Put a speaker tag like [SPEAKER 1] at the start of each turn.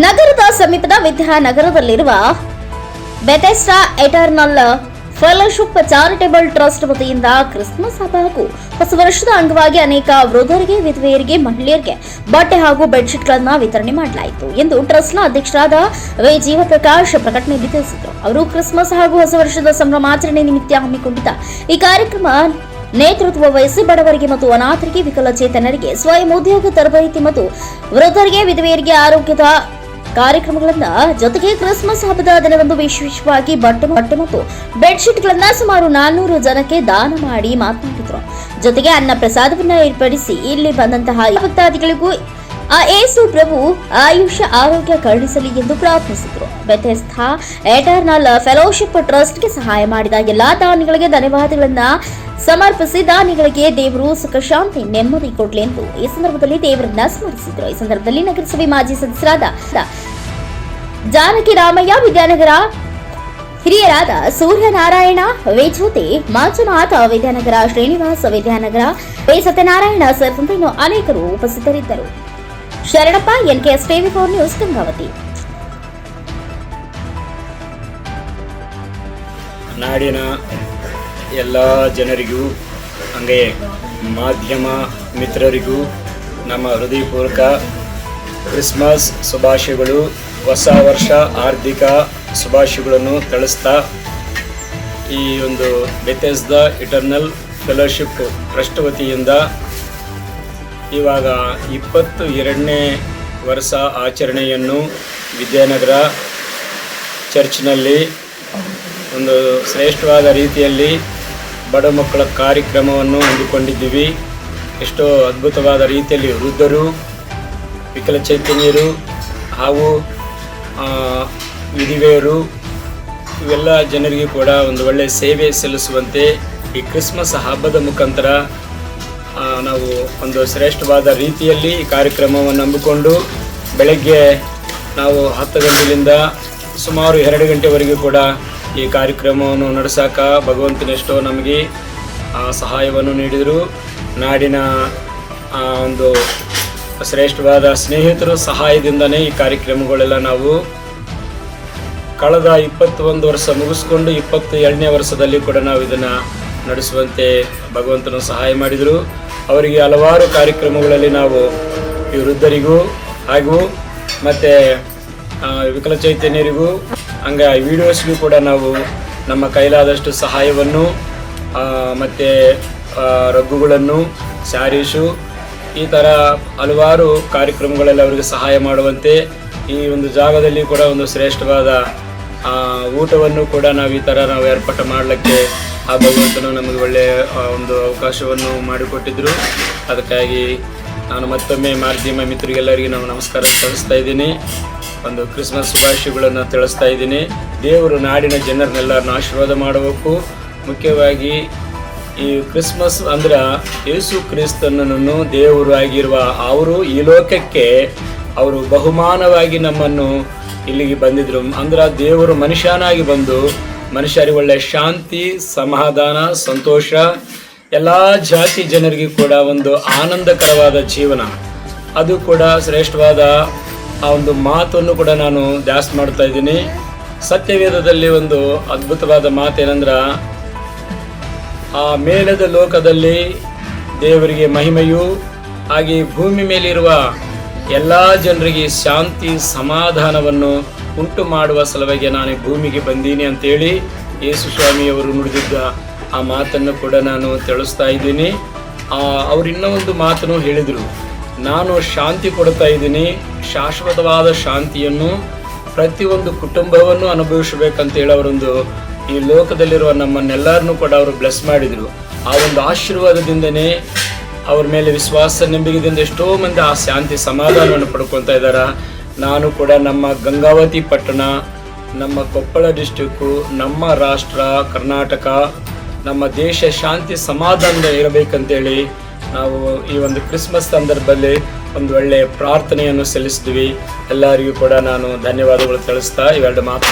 [SPEAKER 1] ನಗರದ ಸಮೀಪದ ವಿದ್ಯಾನಗರದಲ್ಲಿರುವ ಬೆಥೆಸ್ಡಾ eternal fellowship charitable trust ವತಿಯಿಂದ ಕ್ರಿಸ್ಮಸ್ ಹಬ್ಬ ಹಾಗೂ ಹೊಸ ವರ್ಷದ ಅಂಗವಾಗಿ ಅನೇಕ ವೃದ್ಧರಿಗೆ, ವಿಧವೆಯರಿಗೆ, ಮಹಿಳೆಯರಿಗೆ ಬಟ್ಟೆ ಹಾಗೂ ಬೆಡ್ಶೀಟ್ಗಳನ್ನು ವಿತರಣೆ ಮಾಡಲಾಯಿತು ಎಂದು ಟ್ರಸ್ಟ್ನ ಅಧ್ಯಕ್ಷರಾದ ವಿ ಜೀವಪ್ರಕಾಶ್ ಪ್ರಕಟಣೆಯಲ್ಲಿ ತಿಳಿಸಿದರು. ಅವರು ಕ್ರಿಸ್ಮಸ್ ಹಾಗೂ ಹೊಸ ವರ್ಷದ ಸಂಭ್ರಮಾಚರಣೆ ನಿಮಿತ್ತ ಹಮ್ಮಿಕೊಂಡಿದ್ದ ಈ ಕಾರ್ಯಕ್ರಮ ನೇತೃತ್ವ ವಹಿಸಿ ಬಡವರಿಗೆ ಮತ್ತು ಅನಾಥರಿಗೆ, ವಿಕಲಚೇತನರಿಗೆ ಸ್ವಯಂ ಉದ್ಯೋಗ ತರಬೇತಿ ಮತ್ತು ವೃದ್ಧರಿಗೆ, ವಿಧವೆಯರಿಗೆ ಆರೋಗ್ಯದ ಕಾರ್ಯಕ್ರಮಗಳನ್ನ ಜೊತೆಗೆ ಕ್ರಿಸ್ಮಸ್ ಹಬ್ಬದ ದಿನದಂದು ವಿಶೇಷವಾಗಿ ಬಟ್ಟೆ ಮತ್ತು ಬೆಡ್ಶೀಟ್ಗಳನ್ನ ಸುಮಾರು 400 ಜನಕ್ಕೆ ದಾನ ಮಾಡಿ ಮಾತನಾಡಿದರು. ಜೊತೆಗೆ ಅನ್ನ ಪ್ರಸಾದವನ್ನ ಏರ್ಪಡಿಸಿ ಇಲ್ಲಿ ಬಂದಂತಹ ಭಕ್ತಾದಿಗಳಿಗೂ ಆ ಯೇಸು ಪ್ರಭು ಆಯುಷ್ಯ ಆರೋಗ್ಯ ಕರುಣಿಸಲಿ ಎಂದು ಪ್ರಾರ್ಥಿಸಿದರು. ಬೆಥೆಸ್ಡಾ ಎಟರ್ನಲ್ ಫೆಲೋಶಿಪ್ ಟ್ರಸ್ಟ್ಗೆ ಸಹಾಯ ಮಾಡಿದ ಎಲ್ಲಾ ದಾನಿಗಳಿಗೆ ಧನ್ಯವಾದಗಳನ್ನ ಸಮರ್ಪಿಸಿ ದಾನಿಗಳಿಗೆ ದೇವರು ಸುಖ, ಶಾಂತಿ, ನೆಮ್ಮದಿ ಕೊಡಲಿ ಎಂದು ಈ ಸಂದರ್ಭದಲ್ಲಿ ದೇವರನ್ನ ಸ್ಮರಿಸಿದರು. ಈ ಸಂದರ್ಭದಲ್ಲಿ ನಗರಸಭೆ ಮಾಜಿ ಸದಸ್ಯರಾದ ಜಾನಕಿ ರಾಮಯ್ಯ, ವಿದ್ಯಾನಗರ ಹಿರಿಯರಾದ ಸೂರ್ಯನಾರಾಯಣ, ವೇಜ್ಯೋತಿ, ಮಂಜುನಾಥ್, ವಿದ್ಯಾನಗರ ಶ್ರೀನಿವಾಸ್, ವಿದ್ಯಾನಗರ ಸತ್ಯನಾರಾಯಣ ಸೇರಿದಂತೆ ಇನ್ನು ಅನೇಕರು ಉಪಸ್ಥಿತರಿದ್ದರು. Sharanappa, NKS TV4 news, Gangavathi.
[SPEAKER 2] ನಾಡಿನ ಎಲ್ಲ ಜನರಿಗೂ ಹಾಗೆ ಮಾಧ್ಯಮ ಮಿತ್ರರಿಗೂ ನಮ್ಮ ಹೃದಯಪೂರ್ವಕ ಕ್ರಿಸ್ಮಸ್ ಶುಭಾಶಯಗಳು, ಹೊಸ ವರ್ಷ ಆರ್ಥಿಕ ಶುಭಾಶಯಗಳನ್ನು ತಿಳಿಸ್ತಾ ಈ ಒಂದು ಬೆಥೆಸ್ಡಾ ಎಟರ್ನಲ್ ಫೆಲೋಶಿಪ್ ಟ್ರಸ್ಟ್ ವತಿಯಿಂದ ಇವಾಗ 22ನೇ ವರ್ಷ ಆಚರಣೆಯನ್ನು ವಿದ್ಯಾನಗರ ಚರ್ಚ್ನಲ್ಲಿ ಒಂದು ಶ್ರೇಷ್ಠವಾದ ರೀತಿಯಲ್ಲಿ ಬಡ ಮಕ್ಕಳ ಕಾರ್ಯಕ್ರಮವನ್ನು ಹಮ್ಮಿಕೊಂಡಿದ್ದೀವಿ. ಎಷ್ಟೋ ಅದ್ಭುತವಾದ ರೀತಿಯಲ್ಲಿ ವೃದ್ಧರು, ವಿಕಲಚೇತನ್ಯರು ಹಾಗೂ ವಿಧವೆಯರು ಇವೆಲ್ಲ ಜನರಿಗೆ ಕೂಡ ಒಂದು ಒಳ್ಳೆಯ ಸೇವೆ ಸಲ್ಲಿಸುವಂತೆ ಈ ಕ್ರಿಸ್ಮಸ್ ಹಬ್ಬದ ಮುಖಾಂತರ ನಾವು ಒಂದು ಶ್ರೇಷ್ಠವಾದ ರೀತಿಯಲ್ಲಿ ಈ ಕಾರ್ಯಕ್ರಮವನ್ನು ಹಮ್ಮಿಕೊಂಡು ಬೆಳಗ್ಗೆ ನಾವು 10 ಗಂಟೆಯಿಂದ ಸುಮಾರು 2 ಗಂಟೆವರೆಗೂ ಕೂಡ ಈ ಕಾರ್ಯಕ್ರಮವನ್ನು ನಡೆಸಾಕ ಭಗವಂತನೆಷ್ಟೋ ನಮಗೆ ಸಹಾಯವನ್ನು ನೀಡಿದರು. ನಾಡಿನ ಒಂದು ಶ್ರೇಷ್ಠವಾದ ಸ್ನೇಹಿತರ ಸಹಾಯದಿಂದನೇ ಈ ಕಾರ್ಯಕ್ರಮಗಳೆಲ್ಲ ನಾವು ಕಳೆದ 21 ವರ್ಷ ಮುಗಿಸ್ಕೊಂಡು 22ನೇ ವರ್ಷದಲ್ಲಿ ಕೂಡ ನಾವು ಇದನ್ನು ನಡೆಸುವಂತೆ ಭಗವಂತನು ಸಹಾಯ ಮಾಡಿದರು. ಅವರಿಗೆ ಹಲವಾರು ಕಾರ್ಯಕ್ರಮಗಳಲ್ಲಿ ನಾವು ಈ ವೃದ್ಧರಿಗೂ ಹಾಗೂ ಮತ್ತು ವಿಕಲಚೈತನ್ಯರಿಗೂ ಹಂಗೆ ವಿಡಿಯೋಸ್ಗೂ ಕೂಡ ನಾವು ನಮ್ಮ ಕೈಲಾದಷ್ಟು ಸಹಾಯವನ್ನು ಮತ್ತು ರಗ್ಗುಗಳನ್ನು, ಸ್ಯಾರೀಸು, ಈ ಥರ ಹಲವಾರು ಕಾರ್ಯಕ್ರಮಗಳಲ್ಲಿ ಅವರಿಗೆ ಸಹಾಯ ಮಾಡುವಂತೆ ಈ ಒಂದು ಜಾಗದಲ್ಲಿ ಕೂಡ ಒಂದು ಶ್ರೇಷ್ಠವಾದ ಊಟವನ್ನು ಕೂಡ ನಾವು ಈ ಥರ ನಾವು ಏರ್ಪಾಟು ಮಾಡಲಿಕ್ಕೆ ಆ ಭಗವಂತನು ನಮಗೆ ಒಳ್ಳೆಯ ಒಂದು ಅವಕಾಶವನ್ನು ಮಾಡಿಕೊಟ್ಟಿದ್ದರು. ಅದಕ್ಕಾಗಿ ನಾನು ಮತ್ತೊಮ್ಮೆ ಮಾಧ್ಯಮ ಮಿತ್ರರಿಗೆಲ್ಲರಿಗೆ ನಾವು ನಮಸ್ಕಾರ ಸಲ್ಲಿಸ್ತಾ ಇದ್ದೀನಿ. ಒಂದು ಕ್ರಿಸ್ಮಸ್ ಶುಭಾಶಯಗಳನ್ನು ತಿಳಿಸ್ತಾ ಇದ್ದೀನಿ. ದೇವರು ನಾಡಿನ ಜನರನ್ನೆಲ್ಲರನ್ನು ಆಶೀರ್ವಾದ ಮಾಡಬೇಕು. ಮುಖ್ಯವಾಗಿ ಈ ಕ್ರಿಸ್ಮಸ್ ಅಂದ್ರೆ ಯೇಸು ಕ್ರಿಸ್ತನನ್ನು ದೇವರು ಆಗಿರುವ ಅವರು ಈ ಲೋಕಕ್ಕೆ ಅವರು ಬಹುಮಾನವಾಗಿ ನಮ್ಮನ್ನು ಇಲ್ಲಿಗೆ ಬಂದಿದ್ರು. ಅಂದ್ರೆ ದೇವರು ಮನುಷ್ಯನಾಗಿ ಬಂದು ಮನುಷ್ಯರಿಗೆ ಒಳ್ಳೆಯ ಶಾಂತಿ, ಸಮಾಧಾನ, ಸಂತೋಷ, ಎಲ್ಲ ಜಾತಿ ಜನರಿಗೆ ಕೂಡ ಒಂದು ಆನಂದಕರವಾದ ಜೀವನ, ಅದು ಕೂಡ ಶ್ರೇಷ್ಠವಾದ ಆ ಒಂದು ಮಾತನ್ನು ಕೂಡ ನಾನು ಧ್ಯಾಸ ಮಾಡ್ತಾ ಇದ್ದೀನಿ. ಸತ್ಯವೇದದಲ್ಲಿ ಒಂದು ಅದ್ಭುತವಾದ ಮಾತೇನೆಂದ್ರೆ, ಆ ಮೇಲದ ಲೋಕದಲ್ಲಿ ದೇವರಿಗೆ ಮಹಿಮೆಯು, ಹಾಗೆ ಭೂಮಿ ಮೇಲಿರುವ ಎಲ್ಲ ಜನರಿಗೆ ಶಾಂತಿ ಸಮಾಧಾನವನ್ನು ಉಂಟು ಮಾಡುವ ಸಲುವಾಗಿ ನಾನು ಭೂಮಿಗೆ ಬಂದೀನಿ ಅಂತೇಳಿ ಯೇಸು ಸ್ವಾಮಿಯವರು ನುಡಿದಿದ್ದ ಆ ಮಾತನ್ನು ಕೂಡ ನಾನು ತಿಳಿಸ್ತಾ ಇದ್ದೀನಿ. ಅವರು ಇನ್ನೂ ಒಂದು ಮಾತನ್ನು ಹೇಳಿದರು, ನಾನು ಶಾಂತಿ ಕೊಡ್ತಾ ಇದ್ದೀನಿ, ಶಾಶ್ವತವಾದ ಶಾಂತಿಯನ್ನು ಪ್ರತಿಯೊಂದು ಕುಟುಂಬವನ್ನು ಅನುಭವಿಸಬೇಕಂತೇಳಿ ಅವರೊಂದು ಈ ಲೋಕದಲ್ಲಿರುವ ನಮ್ಮನ್ನೆಲ್ಲರನ್ನೂ ಕೂಡ ಅವರು ಬ್ಲೆಸ್ ಮಾಡಿದರು. ಆ ಒಂದು ಆಶೀರ್ವಾದದಿಂದನೇ ಅವ್ರ ಮೇಲೆ ವಿಶ್ವಾಸ, ನಂಬಿಕೆಯಿಂದ ಎಷ್ಟೋ ಮಂದಿ ಆ ಶಾಂತಿ ಸಮಾಧಾನವನ್ನು ಪಡ್ಕೊಳ್ತಾ ಇದ್ದಾರೆ. ನಾನು ಕೂಡ ನಮ್ಮ ಗಂಗಾವತಿ ಪಟ್ಟಣ, ನಮ್ಮ ಕೊಪ್ಪಳ ಡಿಸ್ಟಿಕ್ಕು, ನಮ್ಮ ರಾಷ್ಟ್ರ ಕರ್ನಾಟಕ, ನಮ್ಮ ದೇಶ ಶಾಂತಿ ಸಮಾಧಾನದ ಇರಬೇಕಂತೇಳಿ ನಾವು ಈ ಒಂದು ಕ್ರಿಸ್ಮಸ್ ಸಂದರ್ಭದಲ್ಲಿ ಒಂದು ಒಳ್ಳೆಯ ಪ್ರಾರ್ಥನೆಯನ್ನು ಸಲ್ಲಿಸಿದ್ವಿ. ಎಲ್ಲರಿಗೂ ಕೂಡ ನಾನು ಧನ್ಯವಾದಗಳು ತಿಳಿಸ್ತಾ ಇವೆರಡು ಮಾತು